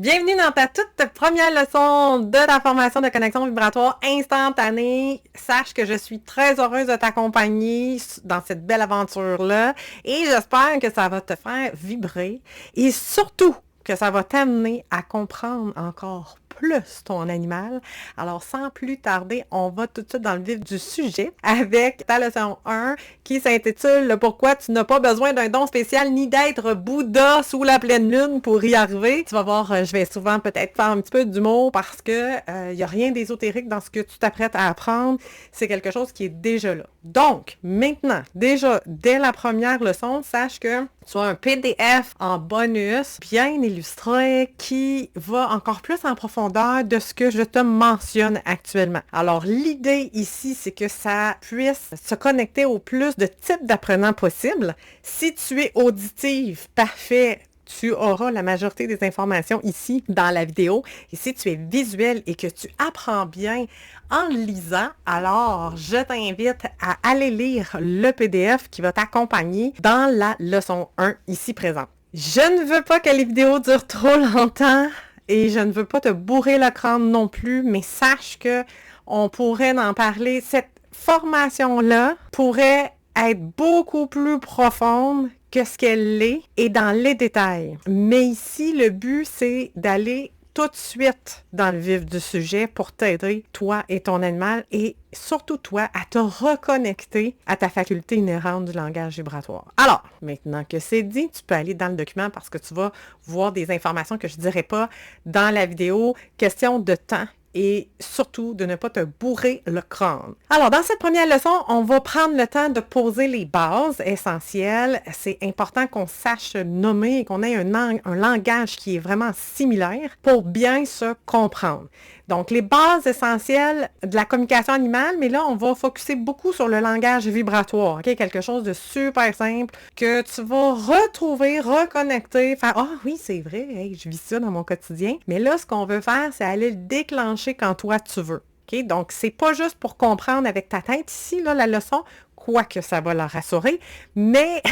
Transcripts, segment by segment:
Bienvenue dans ta toute première leçon de ta formation de connexion vibratoire instantanée. Sache que je suis très heureuse de t'accompagner dans cette belle aventure-là et j'espère que ça va te faire vibrer et surtout que ça va t'amener à comprendre encore plus ton animal. Alors, sans plus tarder, on va tout de suite dans le vif du sujet avec ta leçon 1 qui s'intitule « Le pourquoi tu n'as pas besoin d'un don spécial ni d'être Bouddha sous la pleine lune pour y arriver. » Tu vas voir, je vais souvent peut-être faire un petit peu d'humour parce que y a rien d'ésotérique dans ce que tu t'apprêtes à apprendre. C'est quelque chose qui est déjà là. Donc, maintenant, déjà, dès la première leçon, sache que tu as un PDF en bonus bien illustré qui va encore plus en profondeur de ce que je te mentionne actuellement. Alors, l'idée ici, c'est que ça puisse se connecter au plus de types d'apprenants possible. Si tu es auditive, parfait. Tu auras la majorité des informations ici dans la vidéo. Et si tu es visuel et que tu apprends bien en lisant, alors je t'invite à aller lire le PDF qui va t'accompagner dans la leçon 1 ici présente. Je ne veux pas que les vidéos durent trop longtemps et je ne veux pas te bourrer le crâne non plus, mais sache que on pourrait en parler. Cette formation-là pourrait être beaucoup plus profonde que ce qu'elle est et dans les détails. Mais ici, le but, c'est d'aller tout de suite dans le vif du sujet pour t'aider, toi et ton animal, et surtout toi, à te reconnecter à ta faculté inhérente du langage vibratoire. Alors, maintenant que c'est dit, tu peux aller dans le document parce que tu vas voir des informations que je ne dirai pas dans la vidéo. Question de temps. Et surtout, de ne pas te bourrer le crâne. Alors, dans cette première leçon, on va prendre le temps de poser les bases essentielles. C'est important qu'on sache nommer et qu'on ait un langage qui est vraiment similaire pour bien se comprendre. Donc, les bases essentielles de la communication animale, mais là, on va focuser beaucoup sur le langage vibratoire, ok? Quelque chose de super simple que tu vas retrouver, reconnecter, faire « Ah oui, c'est vrai, hey, je vis ça dans mon quotidien. » Mais là, ce qu'on veut faire, c'est aller le déclencher quand toi, tu veux. Okay? Donc, c'est pas juste pour comprendre avec ta tête ici, là, la leçon, quoique ça va la rassurer, mais...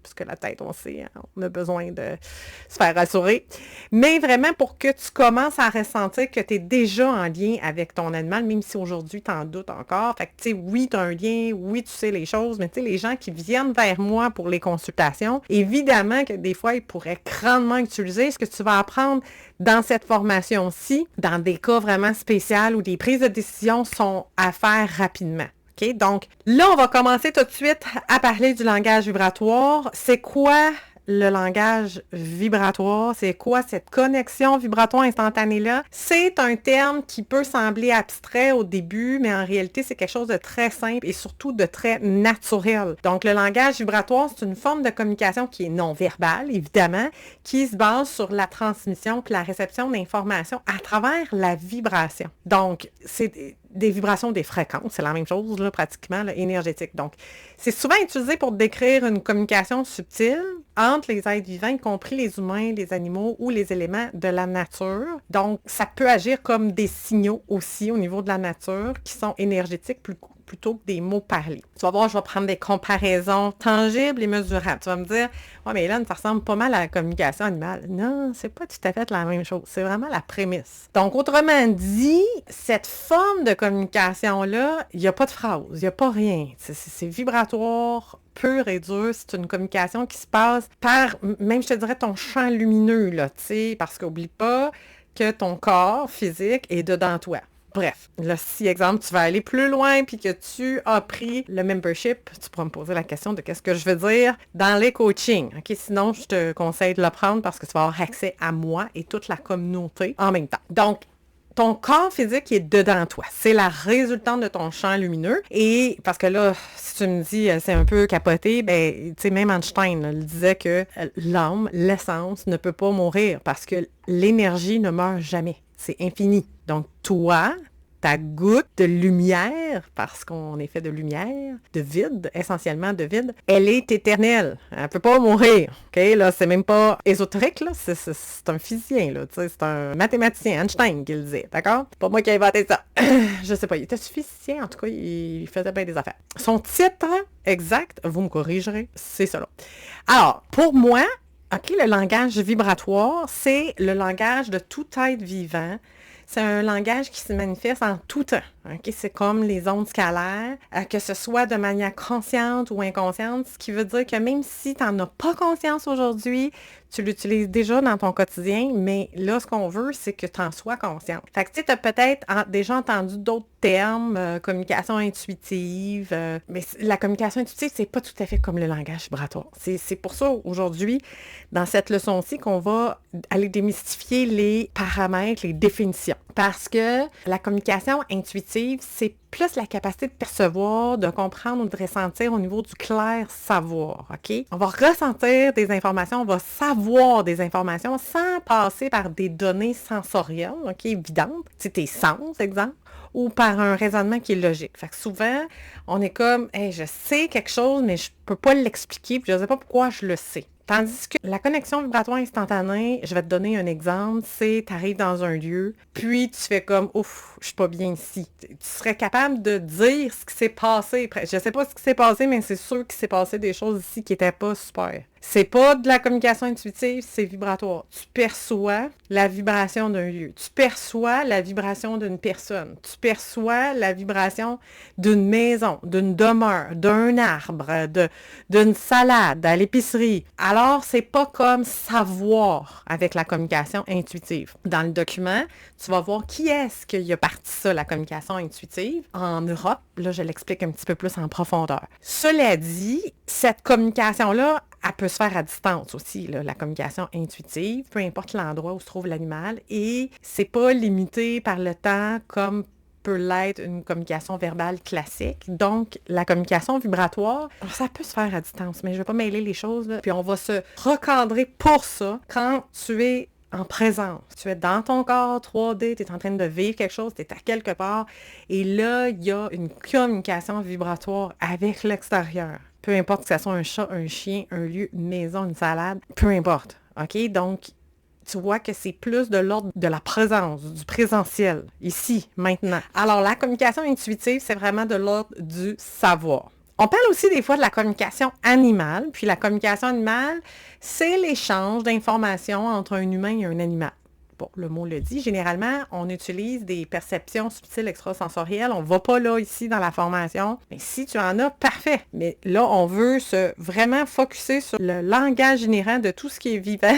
puisque la tête, on sait, hein, on a besoin de se faire rassurer. Mais vraiment pour que tu commences à ressentir que tu es déjà en lien avec ton animal, même si aujourd'hui, tu en doutes encore. Fait que, tu sais, oui, tu as un lien, oui, tu sais les choses, mais tu sais, les gens qui viennent vers moi pour les consultations, évidemment que des fois, ils pourraient grandement utiliser ce que tu vas apprendre dans cette formation-ci, dans des cas vraiment spéciaux où des prises de décision sont à faire rapidement. Okay? Donc, là, on va commencer tout de suite à parler du langage vibratoire. C'est quoi le langage vibratoire? C'est quoi cette connexion vibratoire instantanée-là? C'est un terme qui peut sembler abstrait au début, mais en réalité, c'est quelque chose de très simple et surtout de très naturel. Donc, le langage vibratoire, c'est une forme de communication qui est non verbale, évidemment, qui se base sur la transmission et la réception d'informations à travers la vibration. Donc, c'est des vibrations, des fréquences, c'est la même chose, là, pratiquement, là, énergétique. Donc, c'est souvent utilisé pour décrire une communication subtile entre les êtres vivants, y compris les humains, les animaux ou les éléments de la nature. Donc, ça peut agir comme des signaux aussi au niveau de la nature qui sont énergétiques plutôt que des mots parlés. Tu vas voir, je vais prendre des comparaisons tangibles et mesurables. Tu vas me dire, « Ouais, mais Hélène, ça ressemble pas mal à la communication animale. » Non, c'est pas tout à fait la même chose. C'est vraiment la prémisse. Donc, autrement dit, cette forme de communication-là, il n'y a pas de phrase, il n'y a pas rien. C'est vibratoire, pur et dur. C'est une communication qui se passe par, même je te dirais, ton champ lumineux, là, tu sais, parce qu'oublie pas que ton corps physique est dedans toi. Bref, là, si, exemple, tu vas aller plus loin puis que tu as pris le membership, tu pourras me poser la question de qu'est-ce que je veux dire dans les coachings. OK? Sinon, je te conseille de le prendre parce que tu vas avoir accès à moi et toute la communauté en même temps. Donc, ton corps physique est dedans toi. C'est la résultante de ton champ lumineux. Et parce que là, si tu me dis c'est un peu capoté, ben, tu sais, même Einstein là, il disait que l'âme, l'essence ne peut pas mourir parce que l'énergie ne meurt jamais. C'est infini. Donc, toi, ta goutte de lumière, parce qu'on est fait de lumière, de vide, essentiellement de vide, elle est éternelle. Elle ne peut pas mourir. OK? Là, c'est même pas ésotérique, là. C'est un physicien, là. Tu sais, c'est un mathématicien, Einstein, qui le disait. D'accord? C'est pas moi qui ai inventé ça. Je sais pas. Il était physicien, en tout cas, il faisait bien des affaires. Son titre exact, vous me corrigerez, c'est ça, là. Alors, pour moi, OK, le langage vibratoire, c'est le langage de tout être vivant. C'est un langage qui se manifeste en tout temps. OK? C'est comme les ondes scalaires, que ce soit de manière consciente ou inconsciente, ce qui veut dire que même si tu n'en as pas conscience aujourd'hui, tu l'utilises déjà dans ton quotidien, mais là, ce qu'on veut, c'est que tu en sois consciente. Fait que tu sais, tu as peut-être déjà entendu d'autres termes, communication intuitive, mais la communication intuitive, c'est pas tout à fait comme le langage vibratoire. C'est pour ça, aujourd'hui, dans cette leçon-ci, qu'on va aller démystifier les paramètres, les définitions. Parce que la communication intuitive, c'est plus la capacité de percevoir, de comprendre ou de ressentir au niveau du clair savoir, OK? On va ressentir des informations, on va savoir des informations sans passer par des données sensorielles, OK, évidentes, c'est tes sens, exemple, ou par un raisonnement qui est logique. Fait que souvent, on est comme, hey, je sais quelque chose, mais je peux pas l'expliquer, puis je sais pas pourquoi je le sais. Tandis que la connexion vibratoire instantanée, je vais te donner un exemple, c'est tu arrives dans un lieu, puis tu fais comme ouf, je suis pas bien ici. Tu serais capable de dire ce qui s'est passé. Je sais pas ce qui s'est passé, mais c'est sûr qu'il s'est passé des choses ici qui étaient pas super. C'est pas de la communication intuitive, c'est vibratoire. Tu perçois la vibration d'un lieu. Tu perçois la vibration d'une personne. Tu perçois la vibration d'une maison, d'une demeure, d'un arbre, d'une salade à l'épicerie. Alors, c'est pas comme savoir avec la communication intuitive. Dans le document, tu vas voir qui est-ce qui a parti ça, la communication intuitive. En Europe, là, je l'explique un petit peu plus en profondeur. Cela dit, cette communication-là, elle peut se faire à distance aussi, là, la communication intuitive, peu importe l'endroit où se trouve l'animal, et c'est pas limité par le temps comme peut l'être une communication verbale classique. Donc, la communication vibratoire, ça peut se faire à distance, mais je vais pas mêler les choses, là. Puis on va se recadrer pour ça quand tu es en présence. Tu es dans ton corps 3D, tu es en train de vivre quelque chose, tu es à quelque part, et là, il y a une communication vibratoire avec l'extérieur. Peu importe que ce soit un chat, un chien, un lieu, une maison, une salade, peu importe. OK? Donc, tu vois que c'est plus de l'ordre de la présence, du présentiel, ici, maintenant. Alors, la communication intuitive, c'est vraiment de l'ordre du savoir. On parle aussi des fois de la communication animale, puis la communication animale, c'est l'échange d'informations entre un humain et un animal. Bon, le mot le dit. Généralement, on utilise des perceptions subtiles extrasensorielles. On ne va pas là, ici, dans la formation. Mais si tu en as, parfait. Mais là, on veut se vraiment focusser sur le langage inhérent de tout ce qui est vivant,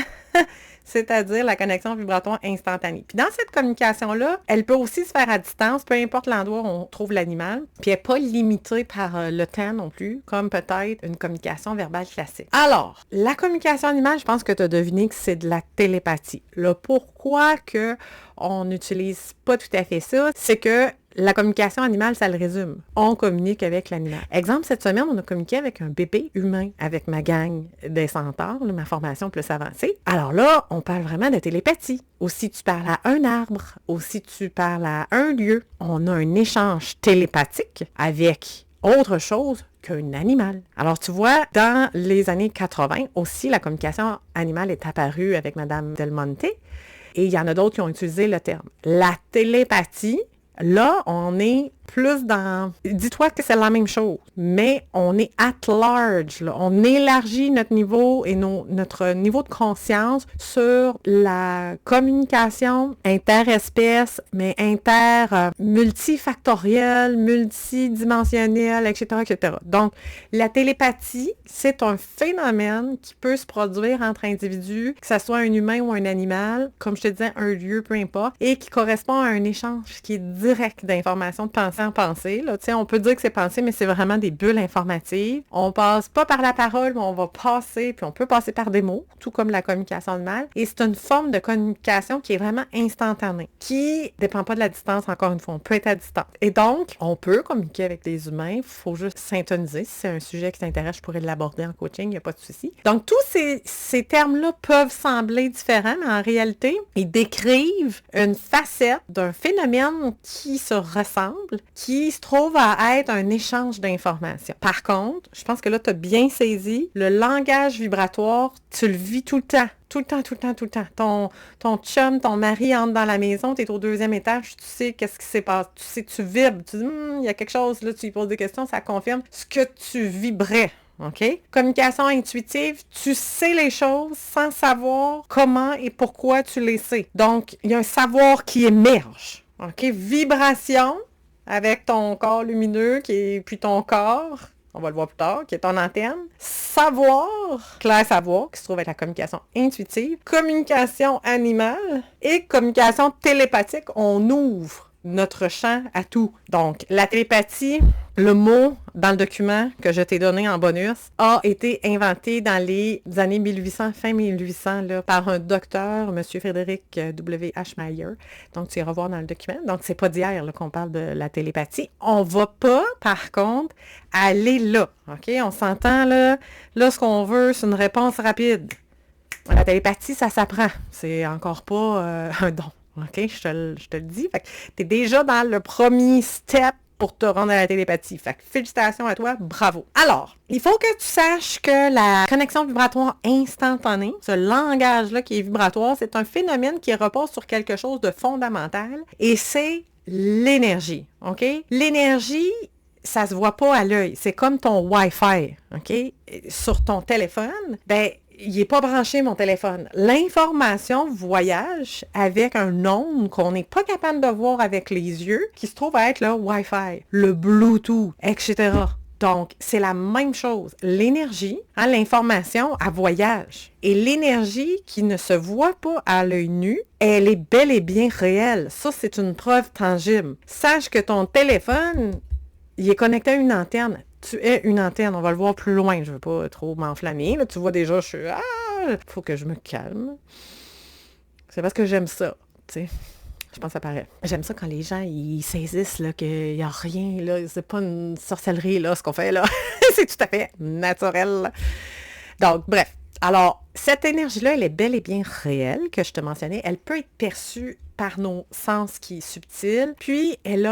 c'est-à-dire la connexion vibratoire instantanée. Puis dans cette communication-là, elle peut aussi se faire à distance, peu importe l'endroit où on trouve l'animal. Puis elle n'est pas limitée par le temps non plus, comme peut-être une communication verbale classique. Alors, la communication animale, je pense que tu as deviné que c'est de la télépathie. Le pourquoi que on n'utilise pas tout à fait ça, c'est que la communication animale, ça le résume. On communique avec l'animal. Exemple, cette semaine, on a communiqué avec un bébé humain, avec ma gang des centaures, ma formation plus avancée. Alors là, on parle vraiment de télépathie. Aussi, tu parles à un arbre, aussi, tu parles à un lieu. On a un échange télépathique avec autre chose qu'un animal. Alors, tu vois, dans les années 80, aussi, la communication animale est apparue avec Madame Del Monte, et il y en a d'autres qui ont utilisé le terme. La télépathie, là, on est plus dans... Dis-toi que c'est la même chose, mais on est at large, là. On élargit notre niveau et notre niveau de conscience sur la communication interespèce, mais multifactorielle, multidimensionnelle, etc., etc. Donc, la télépathie, c'est un phénomène qui peut se produire entre individus, que ce soit un humain ou un animal, comme je te disais, un lieu, peu importe, et qui correspond à un échange qui est direct d'informations de pensée en pensée. Là. On peut dire que c'est pensée, mais c'est vraiment des bulles informatives. On passe pas par la parole, mais on va passer, puis on peut passer par des mots, tout comme la communication animale. Et c'est une forme de communication qui est vraiment instantanée, qui dépend pas de la distance, encore une fois. On peut être à distance. Et donc, on peut communiquer avec des humains. Il faut juste syntoniser. Si c'est un sujet qui t'intéresse, je pourrais l'aborder en coaching, il n'y a pas de souci. Donc, tous ces termes-là peuvent sembler différents, mais en réalité, ils décrivent une facette d'un phénomène qui se ressemble, qui se trouve à être un échange d'informations. Par contre, je pense que là, tu as bien saisi, le langage vibratoire, tu le vis tout le temps. Tout le temps, tout le temps, tout le temps. Ton chum, ton mari entre dans la maison, tu es au 2e étage, tu sais qu'est-ce qui s'est passé. Tu sais, tu vibres, tu dis, il y a quelque chose, là, tu lui poses des questions, ça confirme ce que tu vibrais. OK? Communication intuitive, tu sais les choses sans savoir comment et pourquoi tu les sais. Donc, il y a un savoir qui émerge. OK? Vibration avec ton corps lumineux puis ton corps, on va le voir plus tard, qui est ton antenne. Savoir, clair savoir, qui se trouve être la communication intuitive. Communication animale et communication télépathique, on ouvre notre champ à tout. Donc, la télépathie, le mot dans le document que je t'ai donné en bonus, a été inventé dans les années 1800, fin 1800, là, par un docteur, M. Frédéric W. H. Mayer. Donc, tu iras voir dans le document. Donc, c'est pas d'hier là, qu'on parle de la télépathie. On va pas, par contre, aller là. OK? On s'entend, là. Là, ce qu'on veut, c'est une réponse rapide. La télépathie, ça s'apprend. C'est encore pas un don. OK? Je te le dis. Fait que t'es déjà dans le premier step pour te rendre à la télépathie. Fait que félicitations à toi, bravo. Alors, il faut que tu saches que la connexion vibratoire instantanée, ce langage-là qui est vibratoire, c'est un phénomène qui repose sur quelque chose de fondamental et c'est l'énergie. OK? L'énergie, ça se voit pas à l'œil. C'est comme ton Wi-Fi, OK? Sur ton téléphone, ben, il n'est pas branché, mon téléphone. L'information voyage avec un onde qu'on n'est pas capable de voir avec les yeux, qui se trouve à être le Wi-Fi, le Bluetooth, etc. Donc, c'est la même chose. L'énergie, l'information, elle voyage. Et l'énergie qui ne se voit pas à l'œil nu, elle est bel et bien réelle. Ça, c'est une preuve tangible. Sache que ton téléphone, il est connecté à une antenne. Tu es une antenne, on va le voir plus loin, je veux pas trop m'enflammer. Là, tu vois déjà, je suis faut que je me calme. C'est parce que j'aime ça, tu sais. Je pense que ça paraît. J'aime ça quand les gens, ils saisissent là, qu'il n'y a rien, là. C'est pas une sorcellerie, là, ce qu'on fait, là. C'est tout à fait naturel. Donc, bref. Alors, cette énergie-là, elle est bel et bien réelle, que je te mentionnais. Elle peut être perçue par nos sens qui est subtil. Puis, elle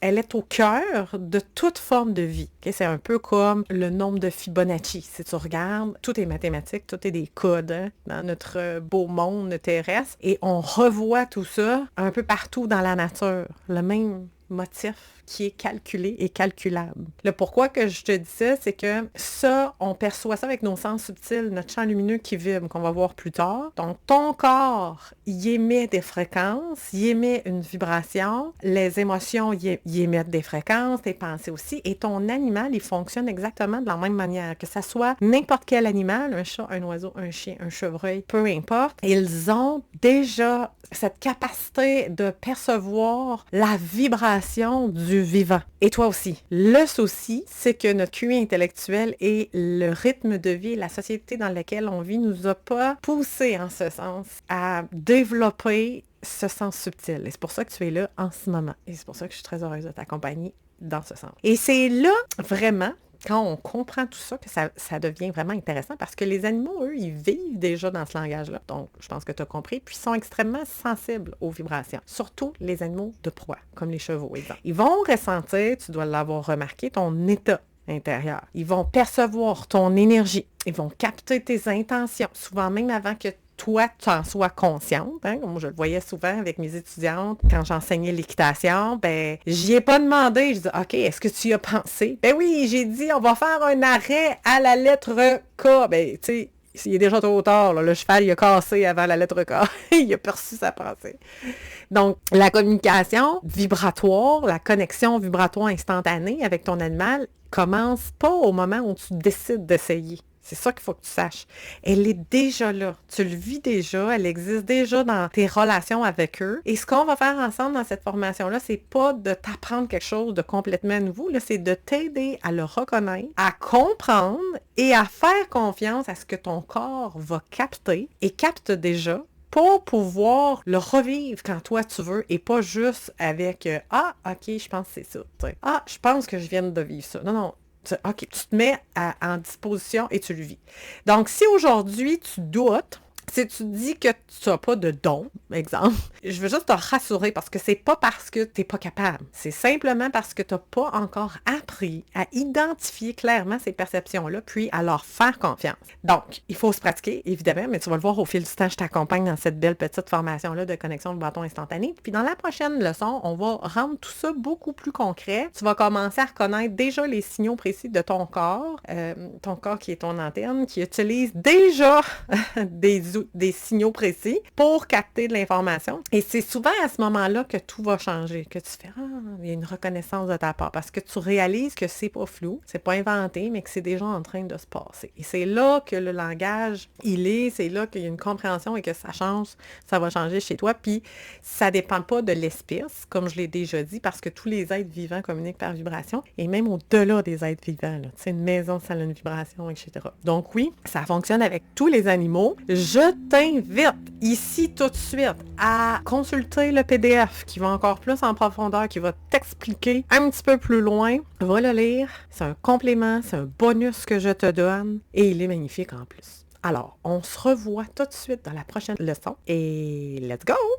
est au cœur de toute forme de vie. Okay? C'est un peu comme le nombre de Fibonacci. Si tu regardes, tout est mathématique, tout est des codes dans notre beau monde terrestre. Et on revoit tout ça un peu partout dans la nature. Le même motif qui est calculé et calculable. Le pourquoi que je te dis ça, c'est que ça, on perçoit ça avec nos sens subtils, notre champ lumineux qui vibre, qu'on va voir plus tard. Donc, ton corps, il émet des fréquences, il émet une vibration, les émotions, il émettent des fréquences, tes pensées aussi, et ton animal, il fonctionne exactement de la même manière, que ça soit n'importe quel animal, un chat, un oiseau, un chien, un chevreuil, peu importe, ils ont déjà cette capacité de percevoir la vibration du vivant. Et toi aussi. Le souci, c'est que notre QI intellectuel et le rythme de vie, la société dans laquelle on vit, nous a pas poussé en ce sens à développer ce sens subtil. Et c'est pour ça que tu es là en ce moment. Et c'est pour ça que je suis très heureuse de t'accompagner dans ce sens. Et c'est là, vraiment, quand on comprend tout ça, que ça devient vraiment intéressant parce que les animaux, eux, ils vivent déjà dans ce langage-là. Donc, je pense que tu as compris. Puis, ils sont extrêmement sensibles aux vibrations. Surtout les animaux de proie, comme les chevaux, exemple. Ils vont ressentir, tu dois l'avoir remarqué, ton état intérieur. Ils vont percevoir ton énergie. Ils vont capter tes intentions, souvent même avant que toi, tu en sois consciente. Hein? Moi, je le voyais souvent avec mes étudiantes quand j'enseignais l'équitation. Ben, j'y ai pas demandé. Je dis, OK, est-ce que tu y as pensé? Ben oui, j'ai dit, on va faire un arrêt à la lettre K. Ben, tu sais, il est déjà trop tard. Là. Le cheval, il a cassé avant la lettre K. Il a perçu sa pensée. Donc, la communication vibratoire, la connexion vibratoire instantanée avec ton animal commence pas au moment où tu décides d'essayer. C'est ça qu'il faut que tu saches. Elle est déjà là. Tu le vis déjà. Elle existe déjà dans tes relations avec eux. Et ce qu'on va faire ensemble dans cette formation-là, c'est pas de t'apprendre quelque chose de complètement nouveau. Là, c'est de t'aider à le reconnaître, à comprendre et à faire confiance à ce que ton corps va capter et capte déjà pour pouvoir le revivre quand toi tu veux et pas juste avec « Ah, OK, je pense que c'est ça. » Ah, je pense que je viens de vivre ça. Non, non. OK, tu te mets en disposition et tu le vis. Donc, si aujourd'hui tu doutes, Si tu dis que tu n'as pas de don, exemple, je veux juste te rassurer parce que c'est pas parce que tu n'es pas capable. C'est simplement parce que tu n'as pas encore appris à identifier clairement ces perceptions-là, puis à leur faire confiance. Donc, il faut se pratiquer, évidemment, mais tu vas le voir au fil du temps, je t'accompagne dans cette belle petite formation-là de connexion de bâton instantané. Puis dans la prochaine leçon, on va rendre tout ça beaucoup plus concret. Tu vas commencer à reconnaître déjà les signaux précis de ton corps qui est ton antenne, qui utilise déjà des signaux précis pour capter de l'information. Et c'est souvent à ce moment-là que tout va changer, que tu fais « Ah, il y a une reconnaissance de ta part », parce que tu réalises que c'est pas flou, c'est pas inventé, mais que c'est déjà en train de se passer. Et c'est là que le langage, c'est là qu'il y a une compréhension et que ça change, ça va changer chez toi. Puis ça dépend pas de l'espèce, comme je l'ai déjà dit, parce que tous les êtres vivants communiquent par vibration, et même au-delà des êtres vivants, là. Tu sais, une maison, ça a une vibration, etc. Donc oui, ça fonctionne avec tous les animaux. Je t'invite ici tout de suite à consulter le PDF qui va encore plus en profondeur, qui va t'expliquer un petit peu plus loin. Va le lire. C'est un complément, c'est un bonus que je te donne et il est magnifique en plus. Alors, on se revoit tout de suite dans la prochaine leçon et let's go!